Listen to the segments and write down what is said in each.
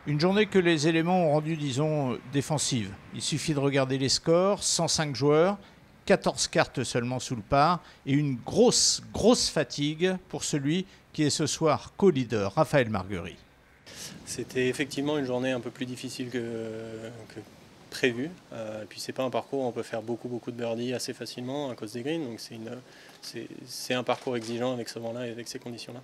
Une journée que les éléments ont rendue, disons, défensive. Il suffit de regarder les scores, 105 joueurs, 14 cartes seulement sous le par et une grosse fatigue pour celui qui est ce soir co-leader, Raphaël Marguerie. C'était effectivement une journée un peu plus difficile que prévu. Et puis c'est pas un parcours où on peut faire beaucoup de birdies assez facilement à cause des greens. Donc c'est un parcours exigeant avec ce vent-là et avec ces conditions-là.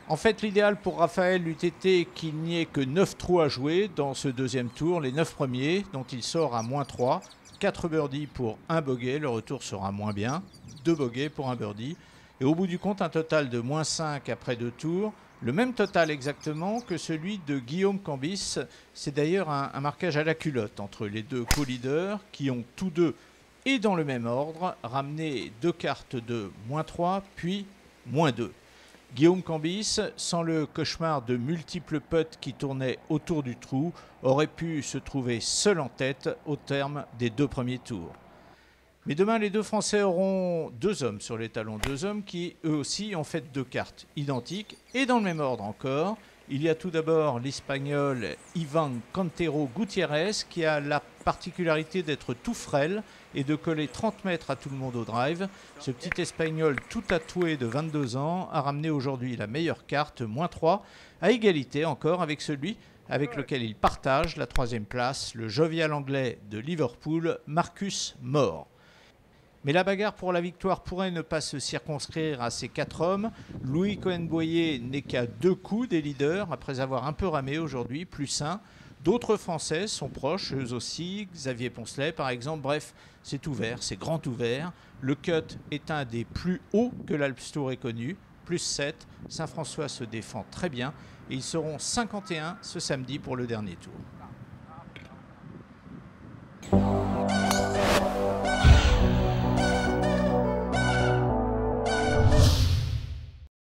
En fait, l'idéal pour Raphaël eût été qu'il n'y ait que 9 trous à jouer dans ce deuxième tour, les 9 premiers, dont il sort à -3. 4 birdies pour un bogey, le retour sera moins bien. 2 bogeys pour un birdie. Et au bout du compte, un total de -5 après 2 tours. Le même total exactement que celui de Guillaume Cambis. C'est d'ailleurs un marquage à la culotte entre les deux co-leaders qui ont tous deux, et dans le même ordre, ramené 2 cartes de -3 puis -2. Guillaume Cambis, sans le cauchemar de multiples putts qui tournaient autour du trou, aurait pu se trouver seul en tête au terme des 2 premiers tours. Mais demain, les deux Français auront 2 hommes sur les talons. 2 hommes qui, eux aussi, ont fait 2 cartes identiques et dans le même ordre encore. Il y a tout d'abord l'Espagnol Ivan Cantero Gutiérrez qui a la particularité d'être tout frêle et de coller 30 mètres à tout le monde au drive. Ce petit Espagnol tout tatoué de 22 ans a ramené aujourd'hui la meilleure carte, -3, à égalité encore avec celui avec lequel il partage la 3e place, le jovial anglais de Liverpool, Marcus Moore. Mais la bagarre pour la victoire pourrait ne pas se circonscrire à ces 4 hommes. Louis Cohen-Boyer n'est qu'à 2 coups des leaders après avoir un peu ramé aujourd'hui, +1. D'autres Français sont proches, eux aussi. Xavier Poncelet, par exemple. Bref, c'est ouvert, c'est grand ouvert. Le cut est un des plus hauts que l'Alps Tour ait connu, +7. Saint-François se défend très bien et ils seront 51 ce samedi pour le dernier tour.